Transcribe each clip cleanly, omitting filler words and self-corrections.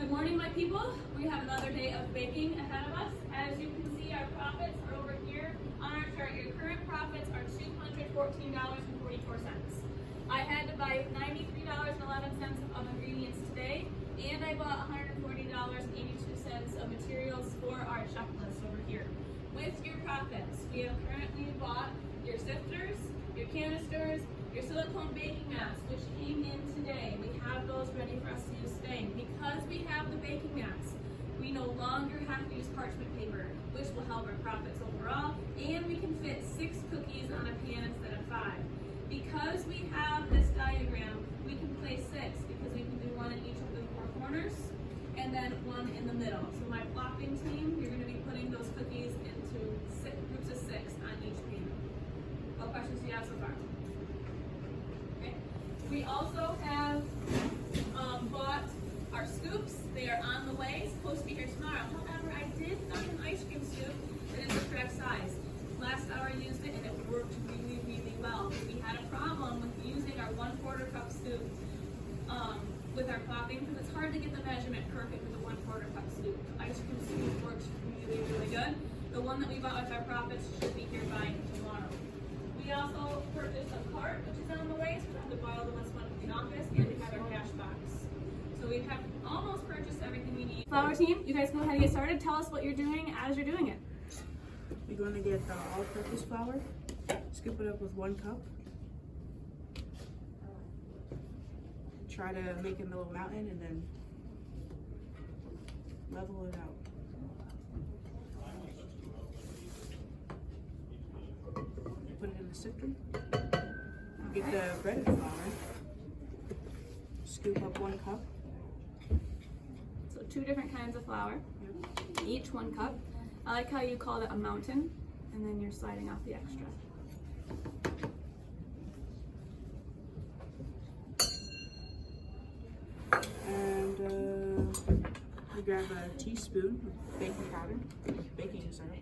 Good morning, my people. We have another day of baking ahead of us. As you can see, our profits are over here on our chart. Your current profits are $214.44. I had to buy $93.11 of ingredients today, and I bought $140.82 of materials for our checklist over here. With your profits, we have currently bought your sifters, your canisters, your silicone baking mats, which came in today. We have those ready for us to use today. Because we have the baking mats, we no longer have to use parchment paper, which will help our profits overall, and we can fit 6 cookies on a pan instead of 5. Because we have this diagram, we can place 6 because we can do 1 in each of the 4 corners and then 1 in the middle. So my plopping team, you're going to be putting those cookies into groups of 6 on each pan. What questions do you have so far? Okay. We also have bought our scoops. They are on the way, supposed to be here tomorrow. However, I did find an ice cream scoop that is the correct size. Last hour I used it and it worked really, really well. We had a problem with using our 1/4 cup scoop with our plopping because it's hard to get the measurement perfect with a 1/4 cup scoop. The ice cream scoop works really, really good. The one that we bought with our profits should be here by tomorrow. We also purchased a cart, which is on the way, so we have to borrow the one from the office, and we have our cash box. So we have almost purchased everything we need. Flour team, you guys go ahead and get started. Tell us what you're doing as you're doing it. You're going to get the all-purpose flour, scoop it up with 1 cup. Try to make it a little mountain and then level it out. Put it in the sifter. Get the breaded flour. Scoop up 1 cup. So 2 different kinds of flour, Yep. each 1 cup. I like how you called it a mountain, and then you're sliding off the extra. And you grab a teaspoon of baking powder, baking soda.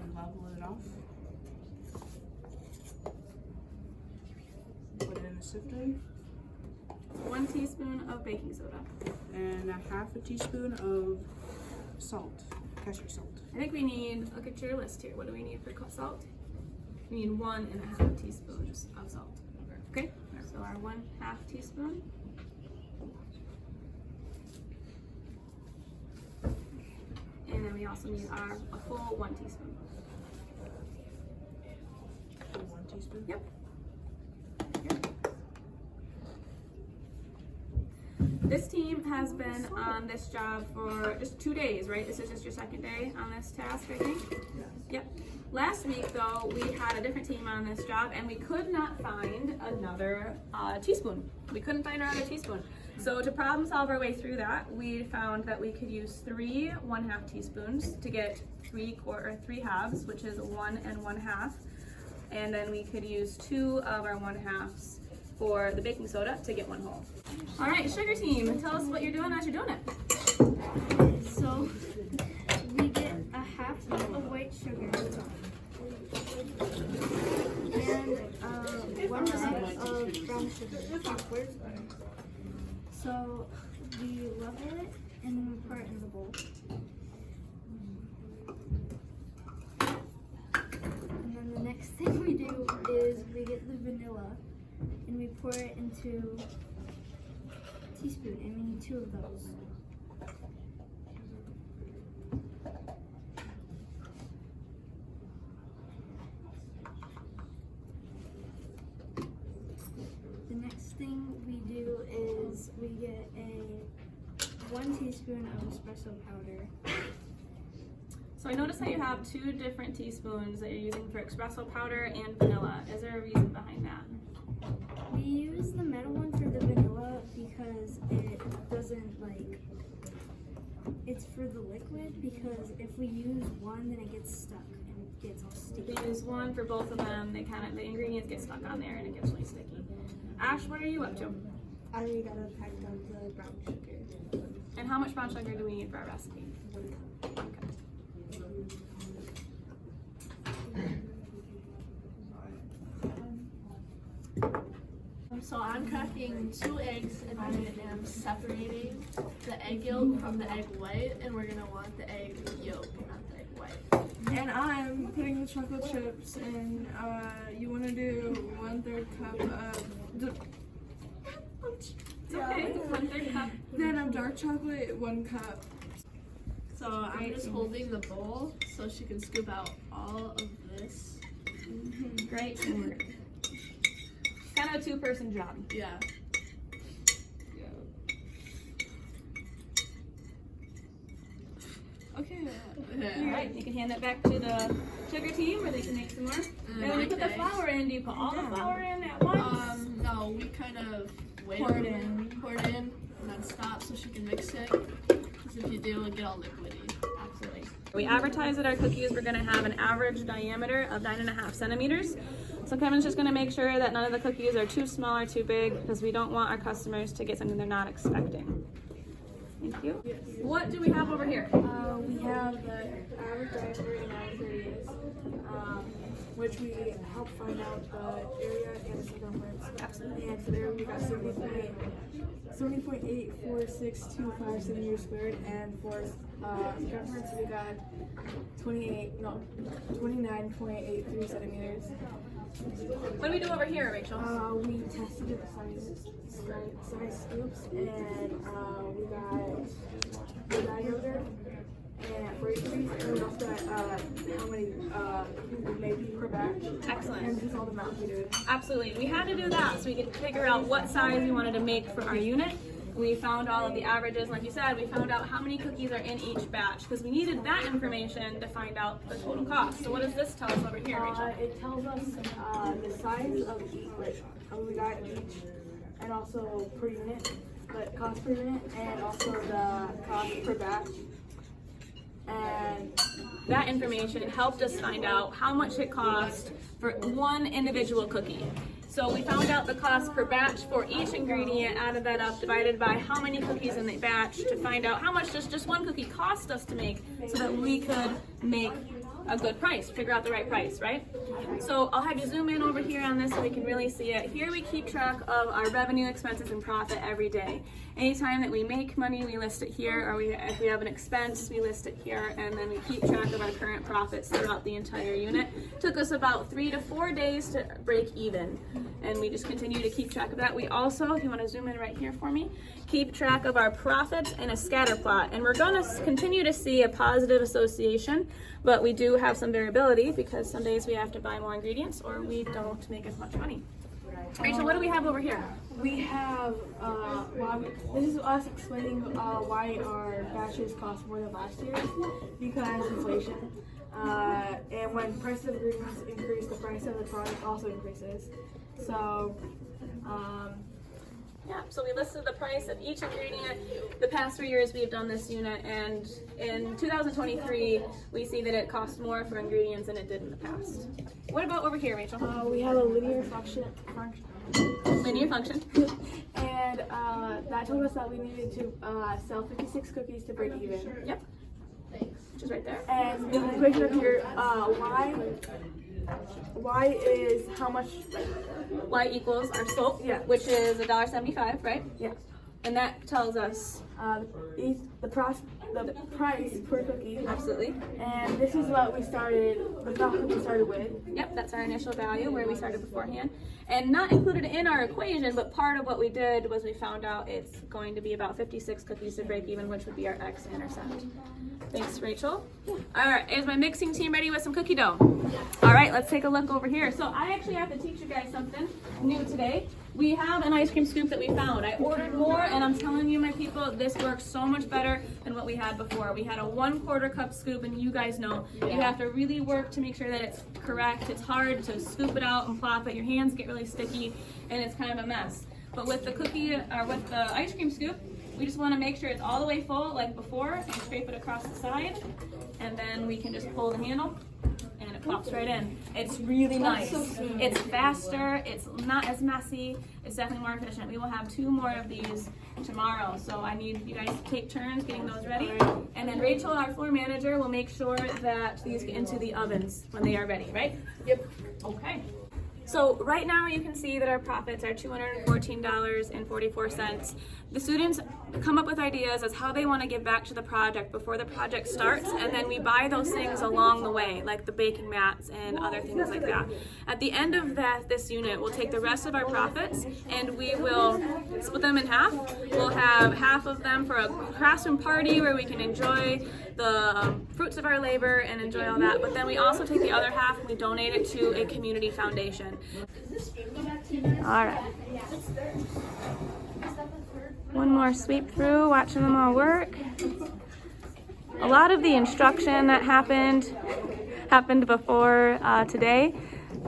And level it off. Put it in the sifter. 1 teaspoon of baking soda. And a 1/2 teaspoon of salt, cashew salt. I think we need, look at your list here. What do we need for salt? We need 1½ teaspoons of salt. Okay, so our 1/2 teaspoon. And then we also need a full 1 teaspoon. 1 teaspoon? Yep. This team has been on this job for just 2 days, right? This is just your 2nd day on this task, I think? Yes. Yep. Last week, though, we had a different team on this job, and we could not find another teaspoon. We couldn't find our other teaspoon. So to problem solve our way through that, we found that we could use 3 1/2 teaspoons to get 3 halves, which is 1 and 1/2. And then we could use 2 of our 1/2s for the baking soda to get 1 whole. All right, sugar team, tell us what you're doing as you're doing it. So we get a 1/2 cup of white sugar and 1 cup of brown sugar. So we level it and then we pour it in the bowl. And then the next thing we do is we get the vanilla and we pour it into a teaspoon, and we need 2 of those. The next thing we do is we get a 1 teaspoon of espresso powder. So I noticed that you have 2 different teaspoons that you're using for espresso powder and vanilla. Is there a reason behind that? We use the metal one for the vanilla because it doesn't it's for the liquid, because if we use one then it gets stuck and it gets all If sticky. you use one for both of them, the ingredients get stuck on there and it gets really sticky. Ash, what are you up to? I already got a pack of the brown sugar. And how much brown sugar do we need for our recipe? 1 cup. 1 cup. So I'm cracking 2 eggs and I am separating the egg yolk from the egg white, and we're gonna want the egg yolk, not the egg white. And I'm putting the chocolate chips in. You want to do 1/3 cup of. It's okay. 1/3 cup. Then of dark chocolate, 1 cup. So I'm just holding the bowl so she can scoop out all of this. Great work. Kind of a 2-person job. Yeah. Okay. Alright, you can hand that back to the sugar team or they can make some more. And when you put the Okay. flour in, do you put all the flour in at once? No, we kind of wait. Pour it in. Pour it in, and then stop so she can mix it. Because if you do, it'll get all liquidy. Absolutely. We advertise that our cookies we're going to have an average diameter of 9.5 centimeters. So Kevin's just going to make sure that none of the cookies are too small or too big because we don't want our customers to get something they're not expecting. Thank you. What do we have over here? We have the average diameter in 9/30, which we help find out the area and the circumference. Absolutely. And for there we got 70.84625 centimeters squared, and for circumference we got 29.83 centimeters. What do we do over here, Rachel? We tested the size scoops, and we got yogurt and bakery, and we also got how many we made per batch. Excellent. And just all the math we did. Absolutely. We had to do that so we could figure out what size we wanted to make for our unit. We found all of the averages, like you said, we found out how many cookies are in each batch because we needed that information to find out the total cost. So what does this tell us over here, Rachel? It tells us the size of each, like how we got each, and also per unit, the cost per unit, and also the cost per batch. And That information helped us find out how much it cost for one individual cookie. So we found out the cost per batch for each ingredient, added that up, divided by how many cookies in the batch to find out how much does just one cookie cost us to make so that we could make a good price, figure out the right price, right? So I'll have you zoom in over here on this so we can really see it. Here we keep track of our revenue, expenses, and profit every day. Anytime that we make money, we list it here, or if we have an expense, we list it here, and then we keep track of our current profits throughout the entire unit. Took us about 3 to 4 days to break even, and we just continue to keep track of that. We also, if you want to zoom in right here for me, keep track of our profits in a scatter plot, and we're going to continue to see a positive association, but we do have some variability because some days we have to buy more ingredients or we don't make as much money. Rachel, what do we have over here? we have, this is us explaining why our batches cost more than last year's, because inflation. And when price of ingredients increase, the price of the product also increases. So, Yeah, so we listed the price of each ingredient. The past 3 years we've done this unit, and in 2023 we see that it costs more for ingredients than it did in the past. What about over here, Rachel? we have a linear function. Linear function. And that told us that we needed to sell 56 cookies to break even. Yep. Which is right there. And the equation up here, y is how much, Y equals our slope, Yeah. which is $1.75, right? yeah, And that tells us the price per cookie. absolutely. And this is what we started, the profit we started with. Yep, that's our initial value where we started beforehand. And not included in our equation, but part of what we did was we found out it's going to be about 56 cookies to break even, which would be our x-intercept. Thanks, Rachel. All right, is my mixing team ready with some cookie dough? All right, let's take a look over here. So I actually have to teach you guys something new today. We have an ice cream scoop that we found. I ordered more, and I'm telling you, my people, this works so much better than what we had before. We had a 1/4 cup scoop, and you guys know you have to really work to make sure that it's correct. It's hard to scoop it out and plop it. Your hands get really sticky, and it's kind of a mess. But with the with the ice cream scoop, we just want to make sure it's all the way full like before, and scrape it across the side, and then we can just pull the handle and it pops right in. It's really nice. It's faster, it's not as messy, it's definitely more efficient. We will have 2 more of these tomorrow, so I need you guys to take turns getting those ready. And then Rachel, our floor manager, will make sure that these get into the ovens when they are ready, right? Yep. Okay. So right now you can see that our profits are $214.44. The students come up with ideas as how they want to give back to the project before the project starts, and then we buy those things along the way, like the baking mats and other things like that. At the end of this unit, we'll take the rest of our profits and we will split them in half. We'll have half of them for a classroom party where we can enjoy the fruits of our labor and enjoy all that, but then we also take the other half and we donate it to a community foundation. All right. One more sweep through, watching them all work. A lot of the instruction that happened before today,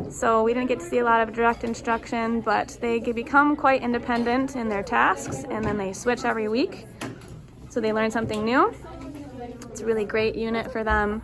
so we didn't get to see a lot of direct instruction, but they become quite independent in their tasks, and then they switch every week, so they learn something new. It's a really great unit for them